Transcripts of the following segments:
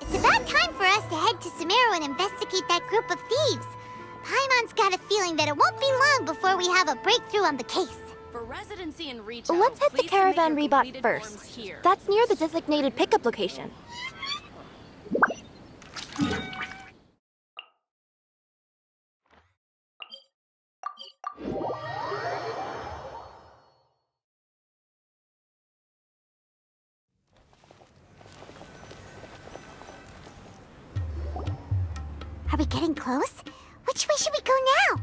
It's about time for us to head to Sumeru and investigate that group of thieves. Paimon's got a feeling that it won't be long before we have a breakthrough on the case. For residency and retail, Let's head to please submit Caravan your Rebot completed first. forms here. That's near the designated pickup location. Are we getting close? Which way should we go now?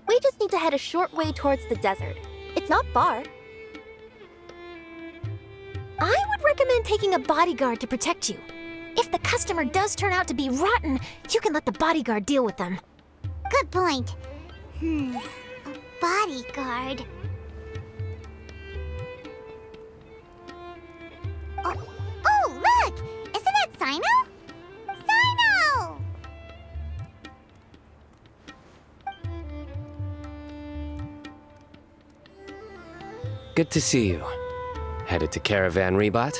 We just need to head a short way towards the desert. It's not far. I would recommend taking a bodyguard to protect you. If the customer does turn out to be rotten, you can let the bodyguard deal with them. Good point. A bodyguard. Oh, look! Isn't that Sino? Sino! Good to see you. Headed to Caravan Rebot?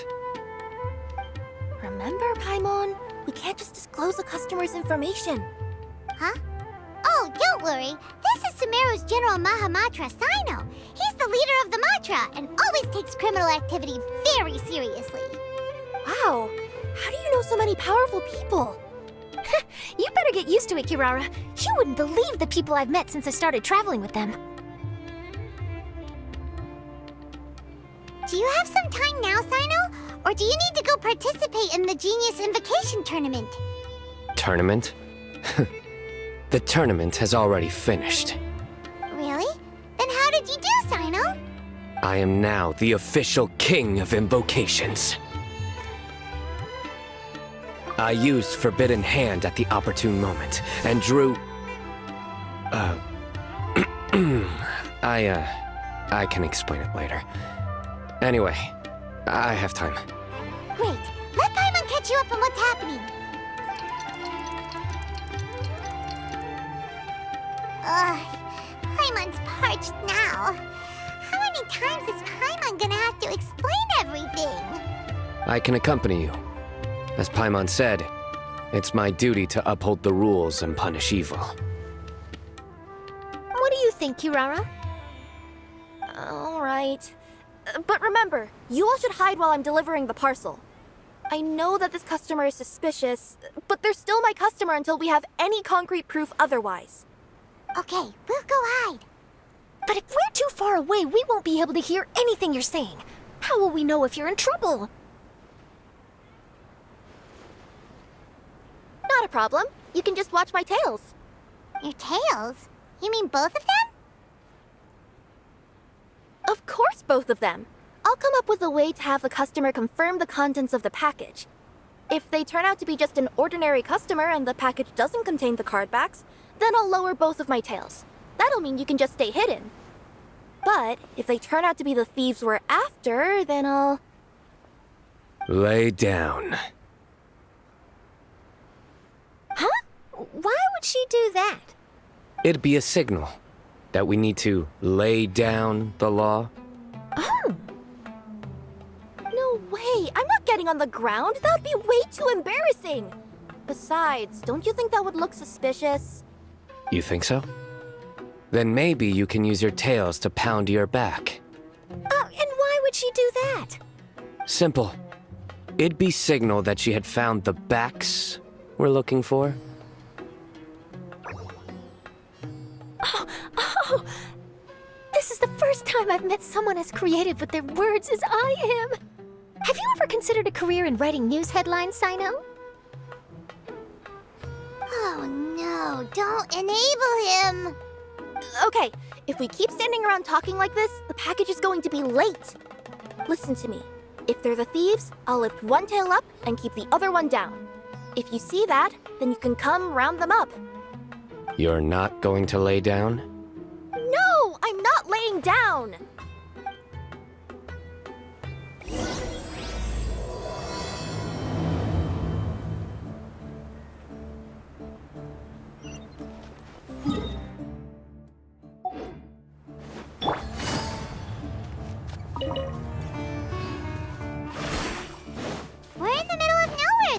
Remember, Paimon? We can't just disclose the customer's information. Huh? Oh, don't worry. This is Sumeru's General Mahamatra, Sino. He's the leader of the Matra and always takes criminal activity very seriously. Wow, how do you know so many powerful people? You better get used to it, Kirara. You wouldn't believe the people I've met since I started traveling with them. Do you have some time now, Sino? Or do you need to go participate in the Genius Invocation Tournament? Tournament? The tournament has already finished. Really? Then how did you do, Sino? I am now the official king of invocations. I used Forbidden Hand at the opportune moment, and drew... I can explain it later. Anyway, I have time. Great. Let Paimon catch you up on what's happening. Paimon's parched now. How many times is Paimon gonna have to explain everything? I can accompany you. As Paimon said, it's my duty to uphold the rules and punish evil. What do you think, Kirara? All right. But remember, you all should hide while I'm delivering the parcel. I know that this customer is suspicious, but they're still my customer until we have any concrete proof otherwise. Okay, we'll go hide. But if we're too far away, we won't be able to hear anything you're saying. How will we know if you're in trouble? Not a problem. You can just watch my tails. Your tails? You mean both of them? Of course, both of them. I'll come up with a way to have the customer confirm the contents of the package. If they turn out to be just an ordinary customer and the package doesn't contain the card backs, then I'll lower both of my tails. That'll mean you can just stay hidden. But if they turn out to be the thieves we're after, then I'll... Lay down. Huh? Why would she do that? It'd be a signal that we need to lay down the law. Oh. No way! I'm not getting on the ground! That would be way too embarrassing! Besides, don't you think that would look suspicious? You think so? Then maybe you can use your tails to pound your back. And why would she do that? Simple. It'd be signal that she had found the backs we're looking for. Oh, this is the first time I've met someone as creative with their words as I am. Have you ever considered a career in writing news headlines, Sino? Oh no, don't enable him! Okay, if we keep standing around talking like this, the package is going to be late. Listen to me. If they're the thieves, I'll lift one tail up and keep the other one down. If you see that, then you can come round them up. You're not going to lay down? No, I'm not laying down!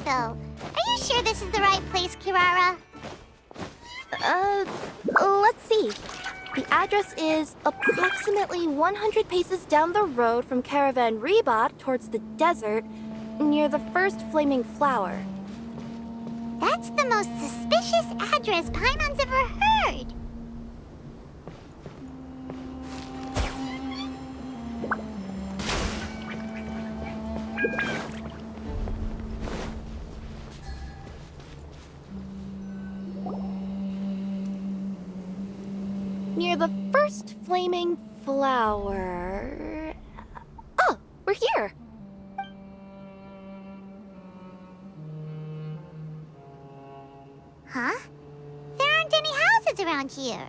though. Are you sure this is the right place, Kirara? Let's see. The address is approximately 100 paces down the road from Caravan Reebot towards the desert, near the first flaming flower. That's the most suspicious address Paimon's ever heard. Near the first flaming flower... Oh, we're here! Huh? There aren't any houses around here.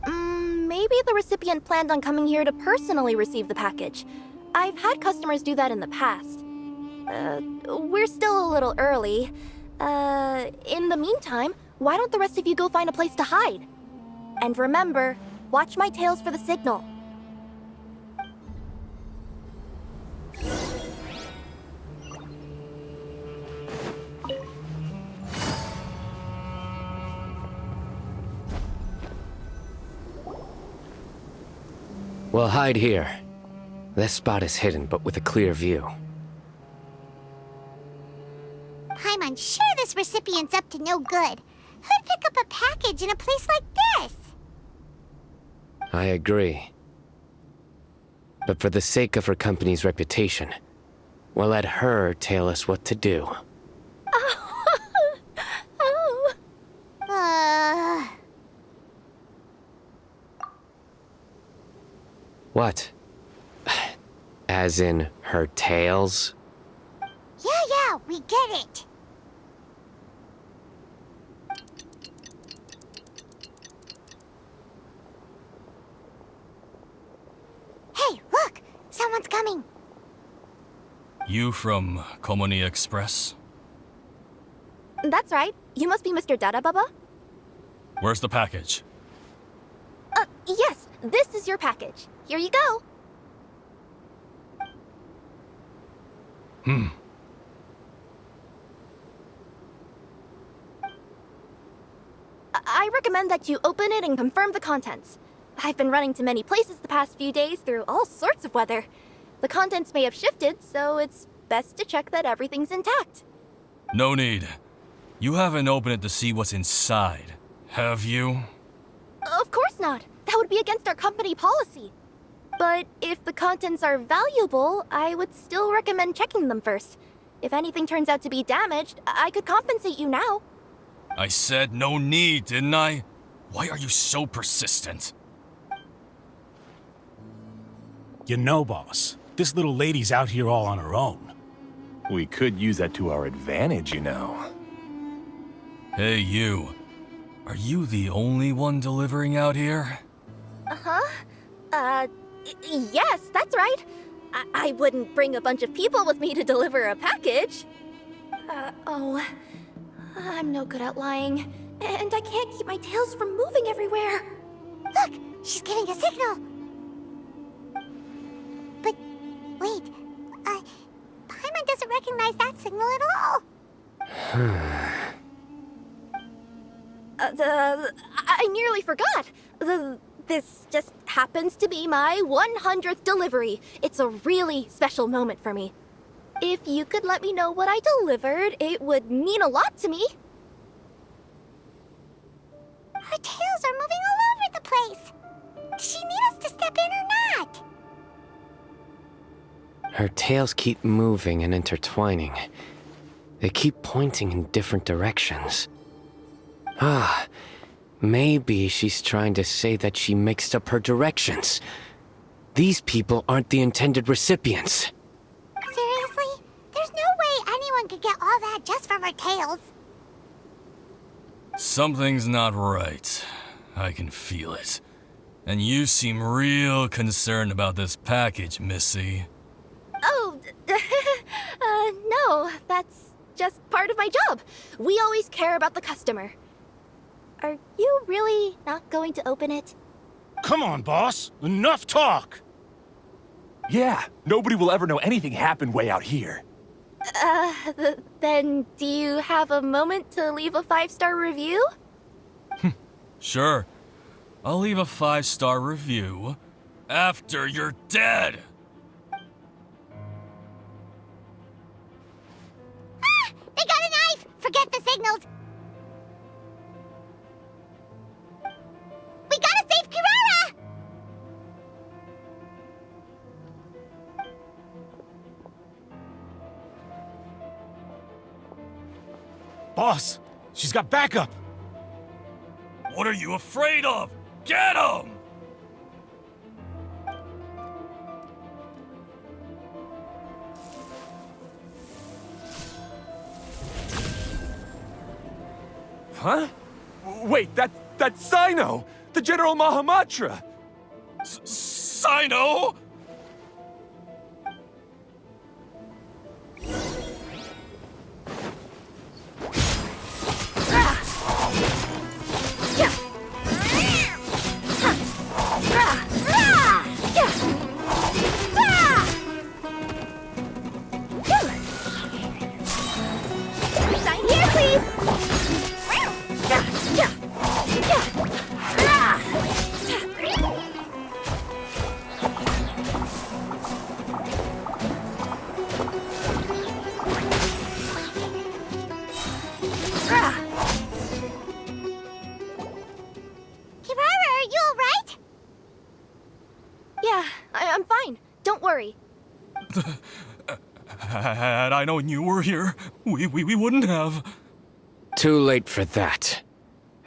Maybe the recipient planned on coming here to personally receive the package. I've had customers do that in the past. We're still a little early. In the meantime, why don't the rest of you go find a place to hide? And remember, watch my tails for the signal. We'll hide here. This spot is hidden, but with a clear view. Paimon's sure this recipient's up to no good. Who'd pick up a package in a place like this? I agree. But for the sake of her company's reputation, we'll let her tell us what to do. Oh. What? As in her tails? Yeah, we get it. Hey, look! Someone's coming. You from Komoni Express? That's right. You must be Mr. Dada Baba? Where's the package? Yes, this is your package. Here you go. I recommend that you open it and confirm the contents. I've been running to many places the past few days through all sorts of weather. The contents may have shifted, so it's best to check that everything's intact. No need. You haven't opened it to see what's inside, have you? Of course not. That would be against our company policy. But if the contents are valuable, I would still recommend checking them first. If anything turns out to be damaged, I could compensate you now. I said no need, didn't I? Why are you so persistent? You know, boss, this little lady's out here all on her own. We could use that to our advantage, you know. Hey, you. Are you the only one delivering out here? Yes, that's right. I wouldn't bring a bunch of people with me to deliver a package. I'm no good at lying, and I can't keep my tails from moving everywhere. Look, she's giving a signal. But wait, Paimon doesn't recognize that signal at all. I nearly forgot. This just happens to be my 100th delivery. It's a really special moment for me. If you could let me know what I delivered, it would mean a lot to me. Her tails are moving all over the place. Does she need us to step in or not? Her tails keep moving and intertwining. They keep pointing in different directions. Maybe she's trying to say that she mixed up her directions. These people aren't the intended recipients. Seriously? There's no way anyone could get all that just from her tails. Something's not right. I can feel it. And you seem real concerned about this package, Missy. Oh, no, that's just part of my job. We always care about the customer. Are you really not going to open it? Come on, boss. Enough talk! Yeah, nobody will ever know anything happened way out here. Then do you have a moment to leave a 5-star review? Sure. I'll leave a 5-star review after you're dead. They got a knife! Forget the signals! We gotta save Kirara! Boss, she's got backup! What are you afraid of? Get him! Huh? Wait, that's Sino! The General Mahamatra! Sino? Sign here, please! Kirara, are you alright? Yeah, I'm fine. Don't worry. Had I known you were here, we wouldn't have. Too late for that.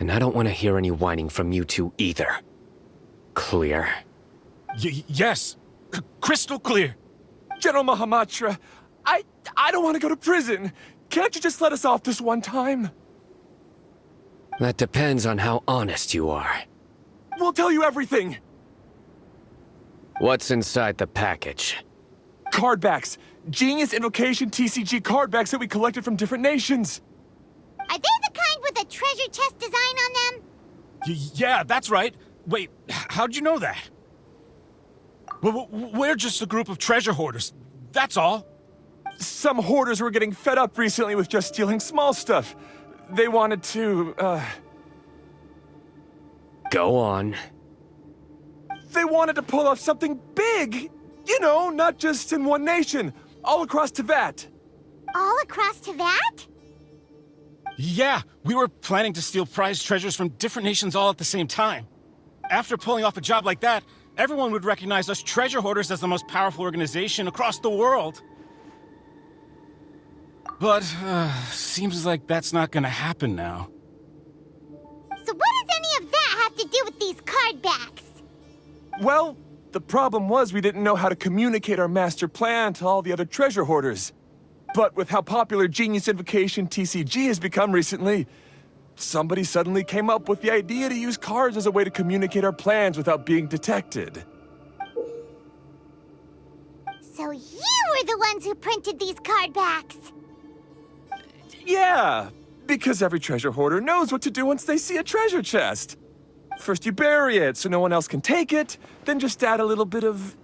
And I don't want to hear any whining from you two either. Clear? Yes. Crystal clear. General Mahamatra, I don't want to go to prison. Can't you just let us off this one time? That depends on how honest you are. We'll tell you everything. What's inside the package? Cardbacks. Genius Invocation TCG cardbacks that we collected from different nations. Are they the kind with a treasure chest design on them? Yeah, that's right. Wait, how'd you know that? We're just a group of treasure hoarders. That's all. Some hoarders were getting fed up recently with just stealing small stuff. They wanted to, Go on. They wanted to pull off something big! You know, not just in one nation, all across Teyvat. All across Teyvat? Yeah, we were planning to steal prized treasures from different nations all at the same time. After pulling off a job like that, everyone would recognize us treasure hoarders as the most powerful organization across the world. But, seems like that's not gonna happen now. So what does any of that have to do with these card backs? Well, the problem was we didn't know how to communicate our master plan to all the other treasure hoarders. But with how popular Genius Invocation TCG has become recently, somebody suddenly came up with the idea to use cards as a way to communicate our plans without being detected. So you were the ones who printed these card backs? Yeah, because every treasure hoarder knows what to do once they see a treasure chest. First you bury it so no one else can take it, then just add a little bit of...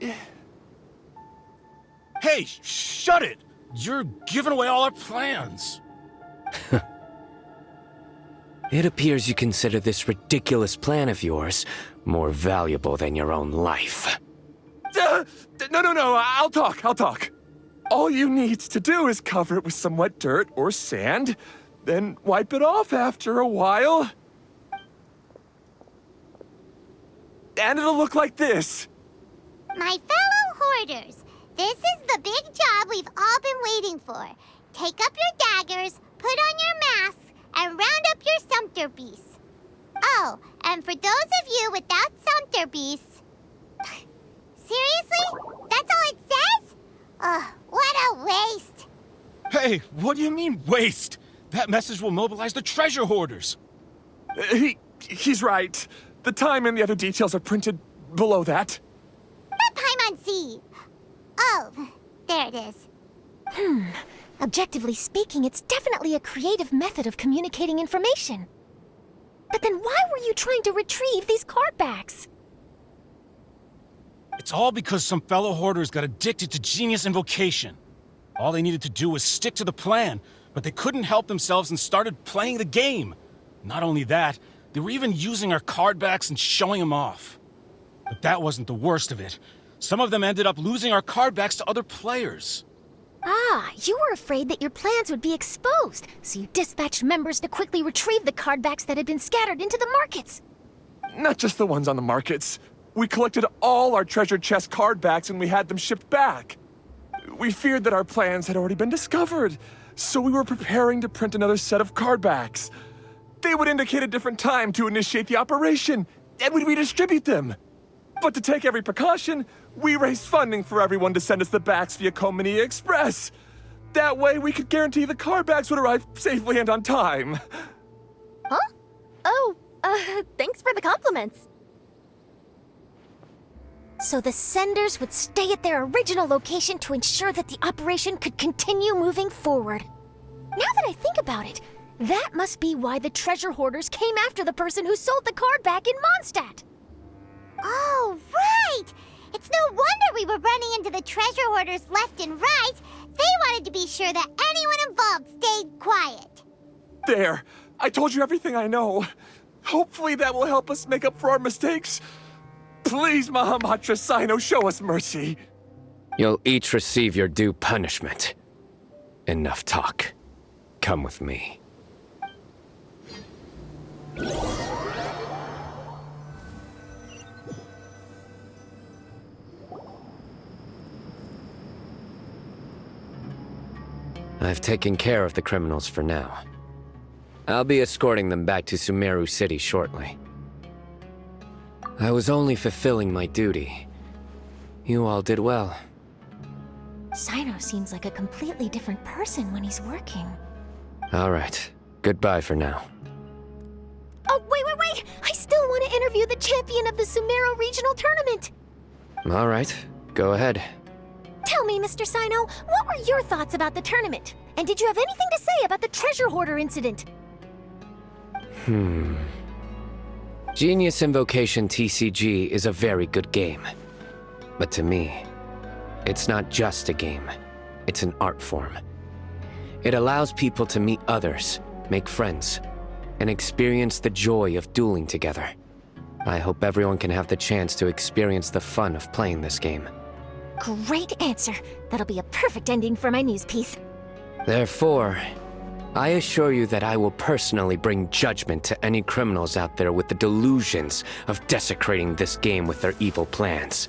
Hey, shut it! You're giving away all our plans. It appears you consider this ridiculous plan of yours more valuable than your own life. No, I'll talk. All you need to do is cover it with some wet dirt or sand, then wipe it off after a while. And it'll look like this. My fellow hoarders, this is the big job we've all been waiting for. Take up your daggers, put on your masks, and round up your sumpter beasts. Oh, and for those of you without sumpter beasts... Seriously? That's all it says? Ugh, what a waste. Hey, what do you mean, waste? That message will mobilize the treasure hoarders. He's right. The time and the other details are printed below that. That Paimon-C. Oh, there it is. Objectively speaking, it's definitely a creative method of communicating information. But then why were you trying to retrieve these cardbacks? It's all because some fellow hoarders got addicted to genius invocation. All they needed to do was stick to the plan, but they couldn't help themselves and started playing the game. Not only that, they were even using our card backs and showing them off. But that wasn't the worst of it. Some of them ended up losing our card backs to other players. Ah, you were afraid that your plans would be exposed, so you dispatched members to quickly retrieve the card backs that had been scattered into the markets. Not just the ones on the markets. We collected all our treasure chest card backs and we had them shipped back. We feared that our plans had already been discovered, so we were preparing to print another set of card backs. They would indicate a different time to initiate the operation, and we'd redistribute them. But to take every precaution, we raised funding for everyone to send us the backs via Komini Express. That way, we could guarantee the card backs would arrive safely and on time. Huh? Oh, thanks for the compliments. So the senders would stay at their original location to ensure that the operation could continue moving forward. Now that I think about it, that must be why the treasure hoarders came after the person who sold the card back in Mondstadt. Oh, right! It's no wonder we were running into the treasure hoarders left and right. They wanted to be sure that anyone involved stayed quiet. There, I told you everything I know. Hopefully that will help us make up for our mistakes. Please, Mahamatra Sino, show us mercy. You'll each receive your due punishment. Enough talk. Come with me. I've taken care of the criminals for now. I'll be escorting them back to Sumeru City shortly. I was only fulfilling my duty. You all did well. Sino seems like a completely different person when he's working. All right. Goodbye for now. Oh, wait! I still want to interview the champion of the Sumeru Regional Tournament! All right. Go ahead. Tell me, Mr. Sino, what were your thoughts about the tournament? And did you have anything to say about the treasure hoarder incident? Genius Invocation TCG is a very good game. But to me, it's not just a game. It's an art form. It allows people to meet others, make friends, and experience the joy of dueling together. I hope everyone can have the chance to experience the fun of playing this game. Great answer. That'll be a perfect ending for my news piece. Therefore, I assure you that I will personally bring judgment to any criminals out there with the delusions of desecrating this game with their evil plans.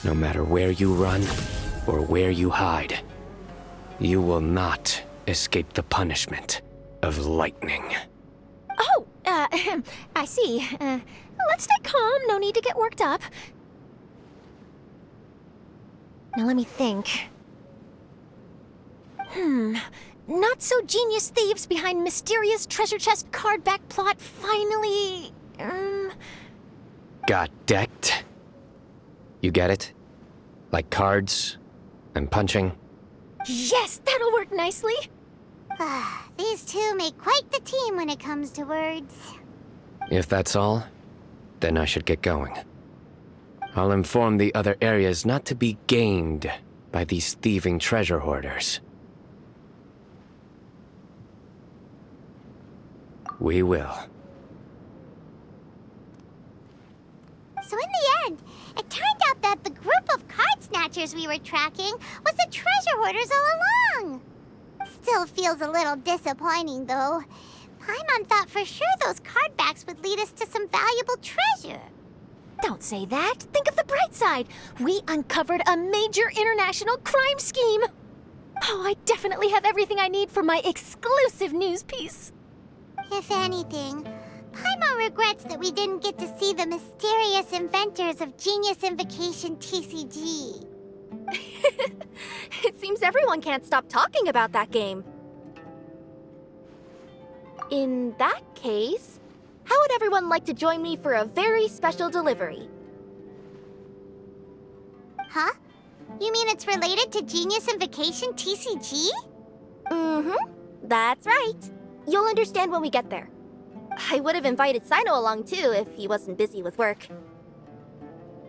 No matter where you run or where you hide, you will not escape the punishment of lightning. Oh, I see. Let's stay calm. No need to get worked up. Now let me think. Not so genius thieves behind mysterious treasure chest card back plot finally... Got decked? You get it? Like cards and punching? Yes, that'll work nicely. These two make quite the team when it comes to words. If that's all, then I should get going. I'll inform the other areas not to be gamed by these thieving treasure hoarders. We will. So in the end, it turned out that the group of card snatchers we were tracking was the treasure hoarders all along. Still feels a little disappointing, though. Paimon thought for sure those card backs would lead us to some valuable treasure. Don't say that. Think of the bright side. We uncovered a major international crime scheme. Oh, I definitely have everything I need for my exclusive news piece. If anything, Paimon regrets that we didn't get to see the mysterious inventors of Genius Invocation TCG. It seems everyone can't stop talking about that game. In that case, how would everyone like to join me for a very special delivery? Huh? You mean it's related to Genius Invocation TCG? That's right. You'll understand when we get there. I would have invited Sino along too if he wasn't busy with work.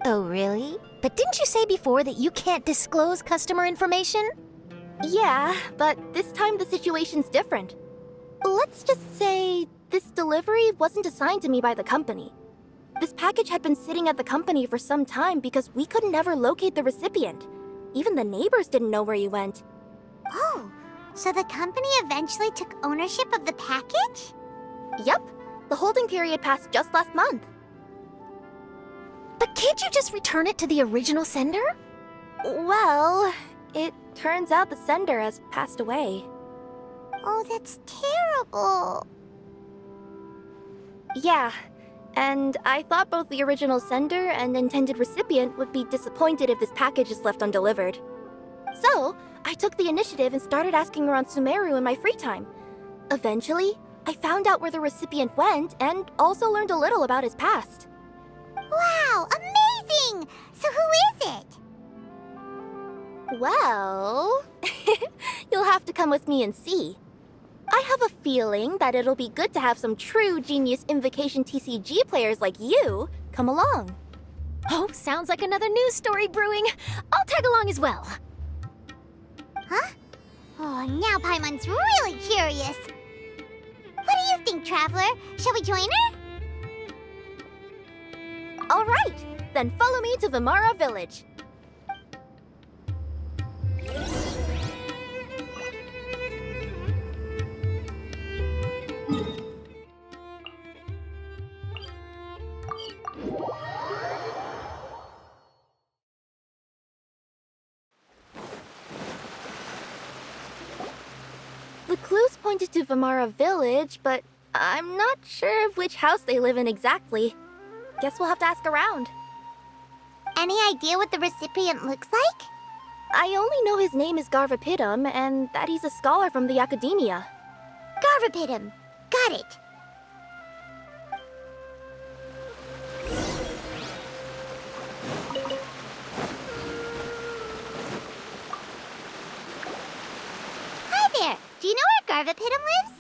Oh, really? but didn't you say before that you can't disclose customer information? Yeah, but this time the situation's different. Let's just say this delivery wasn't assigned to me by the company. This package had been sitting at the company for some time because we could never locate the recipient. Even the neighbors didn't know where he went. Oh, so the company eventually took ownership of the package? Yup, the holding period passed just last month. But can't you just return it to the original sender? Well, it turns out the sender has passed away. Oh, that's terrible. Yeah, and I thought both the original sender and intended recipient would be disappointed if this package is left undelivered. So, I took the initiative and started asking around Sumeru in my free time. Eventually, I found out where the recipient went and also learned a little about his past. Wow, amazing! So who is it? Well, you'll have to come with me and see. I have a feeling that it'll be good to have some true Genius Invocation TCG players like you come along. Oh, sounds like another news story brewing. I'll tag along as well. Huh? Oh, now Paimon's really curious. What do you think, Traveler? Shall we join her? All right, then follow me to Vimara Village. The clues pointed to Vimara Village, but I'm not sure of which house they live in exactly. Guess we'll have to ask around. Any idea what the recipient looks like? I only know his name is Garvapidum and that he's a scholar from the Academia. Garvapidum. Got it. Hi there. Do you know where Garvapidum lives?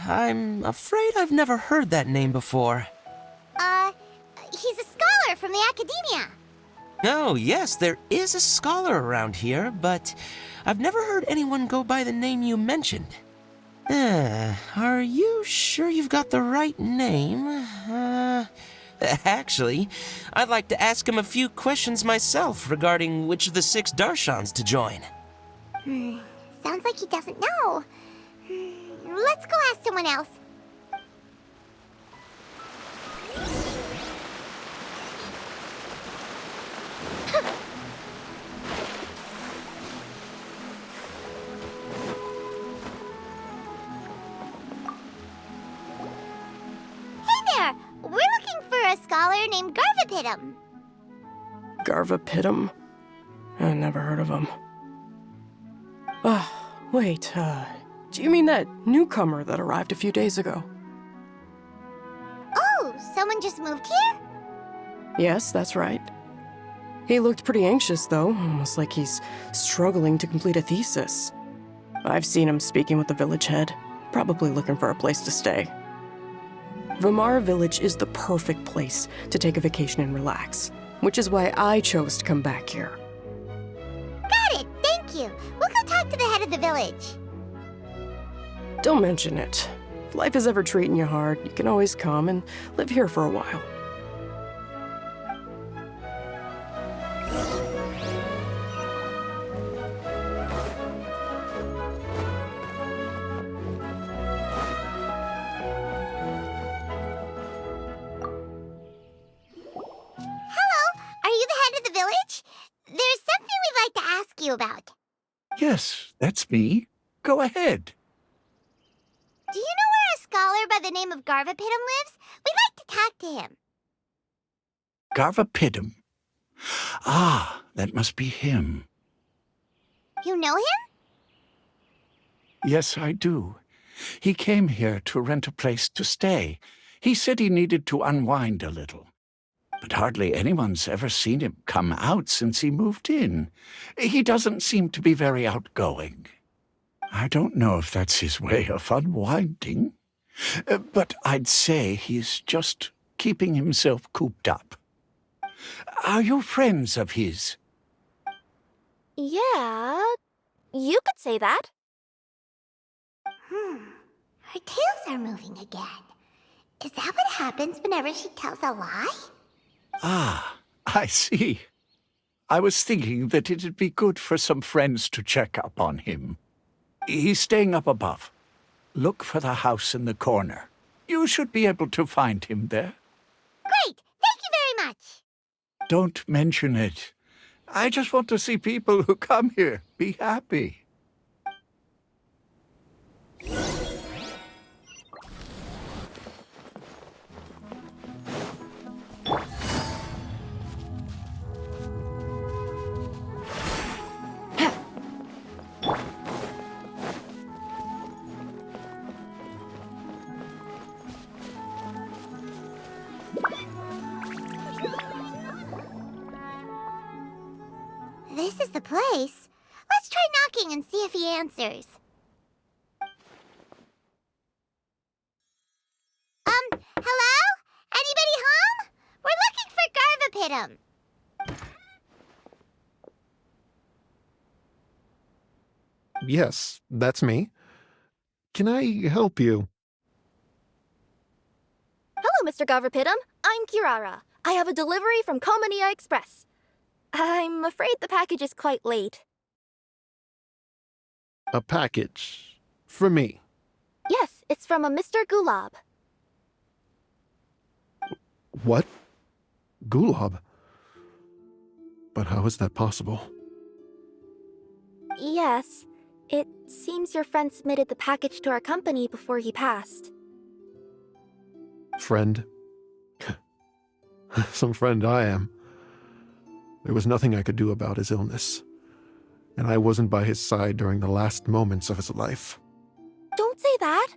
I'm afraid I've never heard that name before. He's a scholar from the Academia. Oh, yes, there is a scholar around here, but I've never heard anyone go by the name you mentioned. Are you sure you've got the right name? Actually, I'd like to ask him a few questions myself regarding which of the 6 Darshans to join. Sounds like he doesn't know. Let's go ask someone else. Hey there! We're looking for a scholar named Garvapidum. Garvapidum? I never heard of him. Wait, do you mean that newcomer that arrived a few days ago? Oh, someone just moved here? Yes, that's right. He looked pretty anxious, though, almost like he's struggling to complete a thesis. I've seen him speaking with the village head, probably looking for a place to stay. Vimara Village is the perfect place to take a vacation and relax, which is why I chose to come back here. Got it, thank you. We'll go talk to the head of the village. Don't mention it. If life is ever treating you hard, you can always come and live here for a while. Are you the head of the village? There's something we'd like to ask you about. Yes, that's me. Go ahead. Do you know where a scholar by the name of Garvapidum lives? We'd like to talk to him. Garvapidum. Ah, that must be him. You know him? Yes, I do. He came here to rent a place to stay. He said he needed to unwind a little. But hardly anyone's ever seen him come out since he moved in. He doesn't seem to be very outgoing. I don't know if that's his way of unwinding, but I'd say he's just keeping himself cooped up. Are you friends of his? Yeah, you could say that. Her tails are moving again. Is that what happens whenever she tells a lie? Ah, I see. I was thinking that it'd be good for some friends to check up on him. He's staying up above. Look for the house in the corner. You should be able to find him there. Great! Thank you very much! Don't mention it. I just want to see people who come here be happy. This is the place. Let's try knocking and see if he answers. Hello? Anybody home? We're looking for Garvapitum. Yes, that's me. Can I help you? Hello, Mr. Garvapitum. I'm Kirara. I have a delivery from Komania Express. I'm afraid the package is quite late. A package. For me. Yes, it's from a Mr. Gulab. What? Gulab? But how is that possible? Yes, it seems your friend submitted the package to our company before he passed. Friend? Some friend I am. There was nothing I could do about his illness, and I wasn't by his side during the last moments of his life. Don't say that!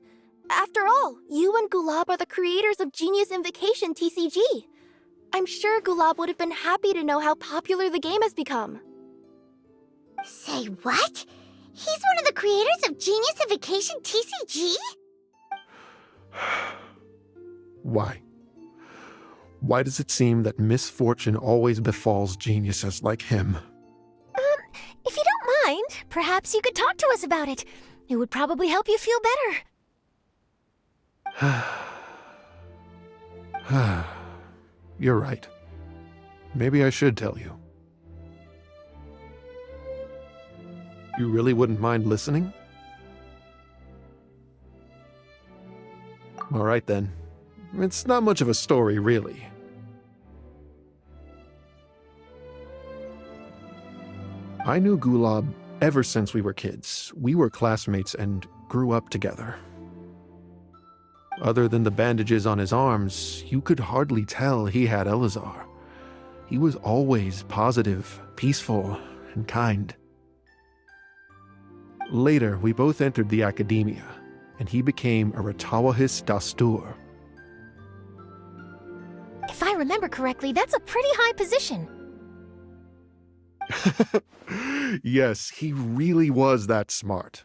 After all, you and Gulab are the creators of Genius Invocation TCG. I'm sure Gulab would have been happy to know how popular the game has become. Say what? He's one of the creators of Genius Invocation TCG? Why? Why does it seem that misfortune always befalls geniuses like him? If you don't mind, perhaps you could talk to us about it. It would probably help you feel better. You're right. Maybe I should tell you. You really wouldn't mind listening? All right then. It's not much of a story, really. I knew Gulab ever since we were kids. We were classmates and grew up together. Other than the bandages on his arms, you could hardly tell he had Elazar. He was always positive, peaceful, and kind. Later, we both entered the academia, and he became a Ratawahis Dastur. If I remember correctly, that's a pretty high position. Yes, he really was that smart.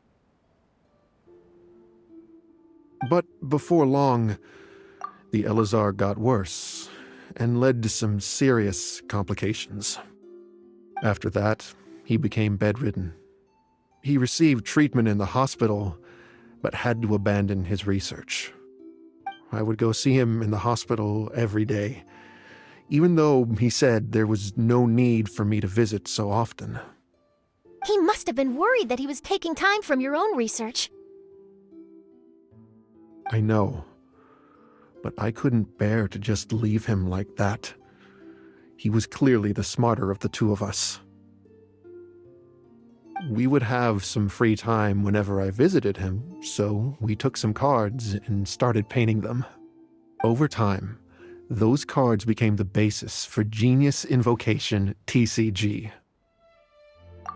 But before long, the Elazar got worse and led to some serious complications. After that, he became bedridden. He received treatment in the hospital, but had to abandon his research. I would go see him in the hospital every day, even though he said there was no need for me to visit so often. He must have been worried that he was taking time from your own research. I know, but I couldn't bear to just leave him like that. He was clearly the smarter of the two of us. We would have some free time whenever I visited him, so we took some cards and started painting them. Over time, those cards became the basis for Genius Invocation TCG.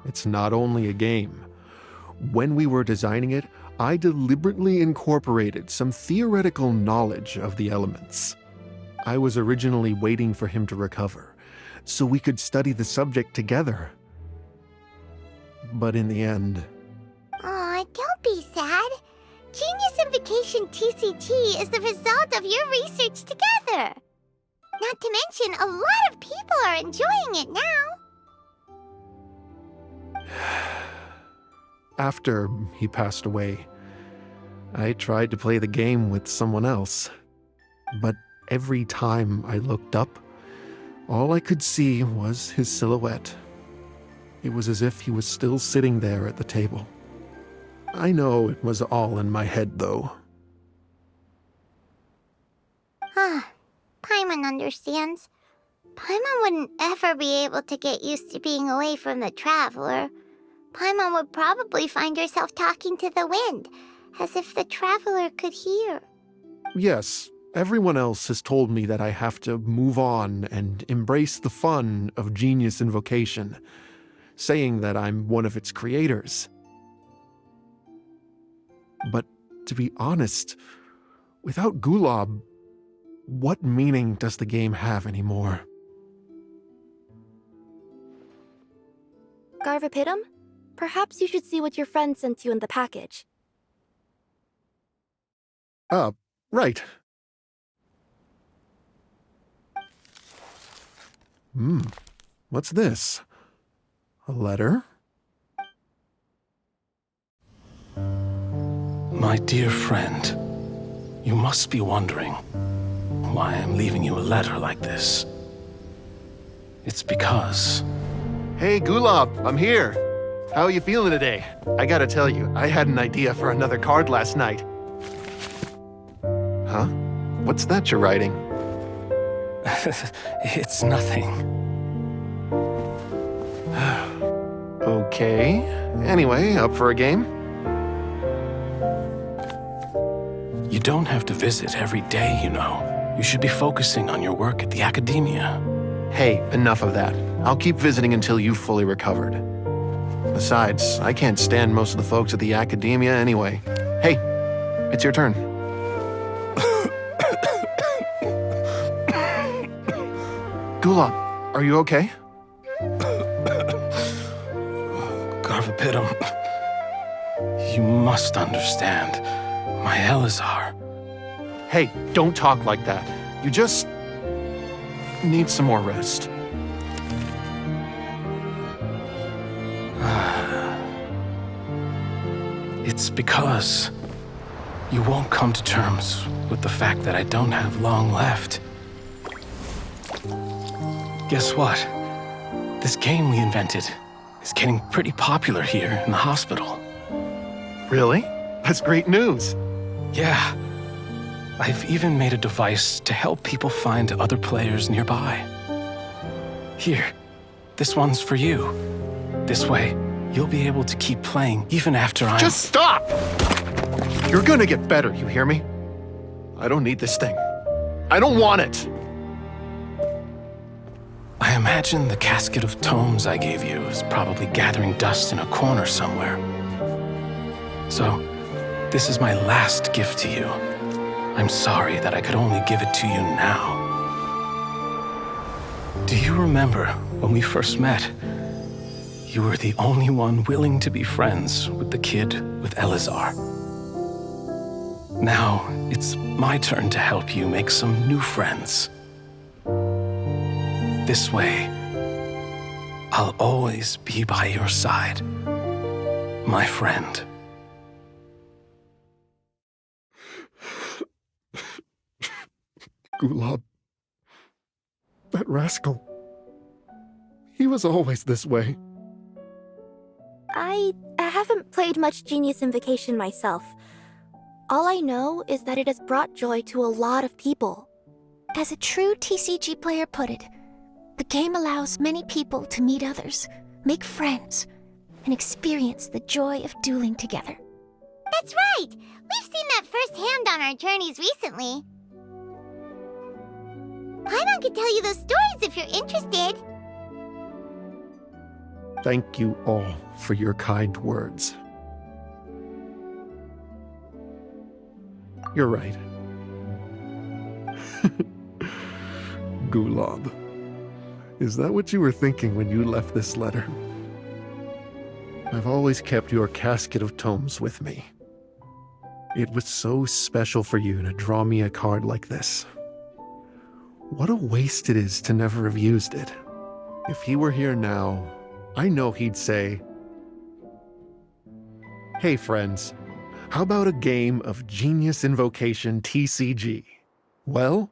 It's not only a game. When we were designing it, I deliberately incorporated some theoretical knowledge of the elements. I was originally waiting for him to recover, so we could study the subject together. But in the end... Aw, don't be sad. Genius Invocation TCG is the result of your research together. Not to mention, a lot of people are enjoying it now. After he passed away, I tried to play the game with someone else. But every time I looked up, all I could see was his silhouette. It was as if he was still sitting there at the table. I know it was all in my head, though. Paimon understands. Paimon wouldn't ever be able to get used to being away from the Traveler. Paimon would probably find herself talking to the wind, as if the Traveler could hear. Yes, everyone else has told me that I have to move on and embrace the fun of Genius Invocation, saying that I'm one of its creators. But to be honest, without Gulob, what meaning does the game have anymore? Garvapidum, perhaps you should see what your friend sent you in the package. Right. What's this? A letter? My dear friend, you must be wondering why I'm leaving you a letter like this. It's because... Hey, Gulob, I'm here. How are you feeling today? I gotta tell you, I had an idea for another card last night. Huh? What's that you're writing? It's nothing. Okay. Anyway, up for a game? You don't have to visit every day, you know. You should be focusing on your work at the academia. Hey, enough of that. I'll keep visiting until you've fully recovered. Besides, I can't stand most of the folks at the academia anyway. Hey, it's your turn. Gulob, are you okay? Garvapidum, you must understand. My Elazar. Hey, don't talk like that. You just need some more rest. It's because you won't come to terms with the fact that I don't have long left. Guess what? This game we invented is getting pretty popular here in the hospital. Really? That's great news. Yeah. I've even made a device to help people find other players nearby. Here, this one's for you. This way, you'll be able to keep playing even after I'm— Just stop! You're gonna get better, you hear me? I don't need this thing. I don't want it! I imagine the casket of tomes I gave you is probably gathering dust in a corner somewhere. So, this is my last gift to you. I'm sorry that I could only give it to you now. Do you remember when we first met? You were the only one willing to be friends with the kid with Elazar. Now, it's my turn to help you make some new friends. This way, I'll always be by your side, my friend. Gulob. That rascal. He was always this way. I haven't played much Genius Invocation myself. All I know is that it has brought joy to a lot of people. As a true TCG player put it, the game allows many people to meet others, make friends, and experience the joy of dueling together. That's right! We've seen that firsthand on our journeys recently. Paimon could tell you those stories if you're interested. Thank you all for your kind words. You're right. Gulob. Is that what you were thinking when you left this letter? I've always kept your casket of tomes with me. It was so special for you to draw me a card like this. What a waste it is to never have used it. If he were here now, I know he'd say, "Hey friends, how about a game of Genius Invocation TCG? Well,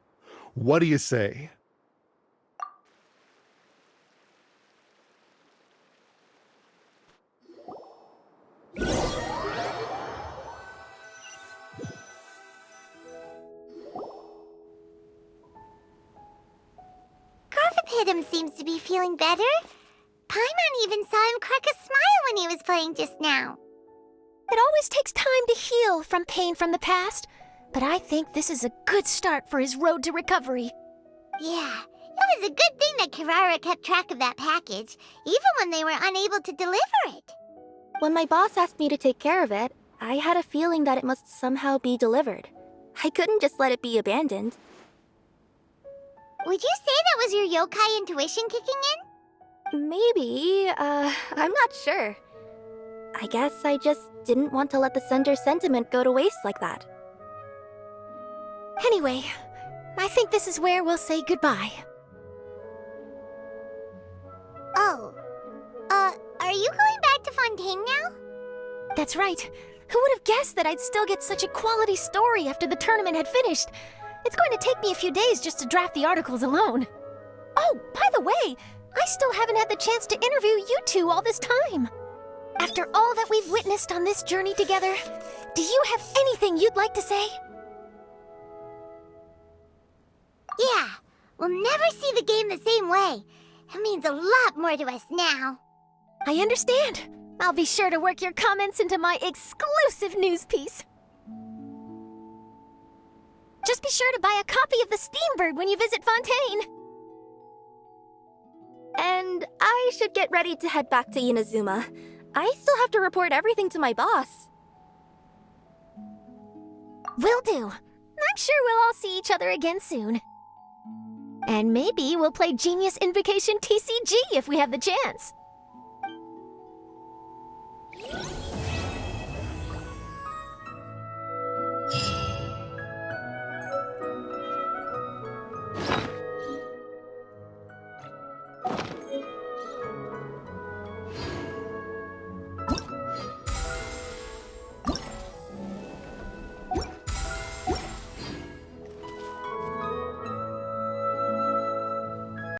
what do you say?" Garfapidum seems to be feeling better. Paimon even saw him crack a smile when he was playing just now. It always takes time to heal from pain from the past, but I think this is a good start for his road to recovery. Yeah, it was a good thing that Kirara kept track of that package, even when they were unable to deliver it. When my boss asked me to take care of it, I had a feeling that it must somehow be delivered. I couldn't just let it be abandoned. Would you say that was your yokai intuition kicking in? Maybe, I'm not sure. I guess I just didn't want to let the sender's sentiment go to waste like that. Anyway, I think this is where we'll say goodbye. Oh, are you going back to Fontaine now? That's right. Who would have guessed that I'd still get such a quality story after the tournament had finished? It's going to take me a few days just to draft the articles alone. Oh, by the way, I still haven't had the chance to interview you two all this time. After all that we've witnessed on this journey together, do you have anything you'd like to say? Yeah, we'll never see the game the same way. It means a lot more to us now. I understand. I'll be sure to work your comments into my exclusive news piece. Just be sure to buy a copy of the Steambird when you visit Fontaine. And I should get ready to head back to Inazuma. I still have to report everything to my boss. Will do. I'm sure we'll all see each other again soon. And maybe we'll play Genius Invocation TCG if we have the chance.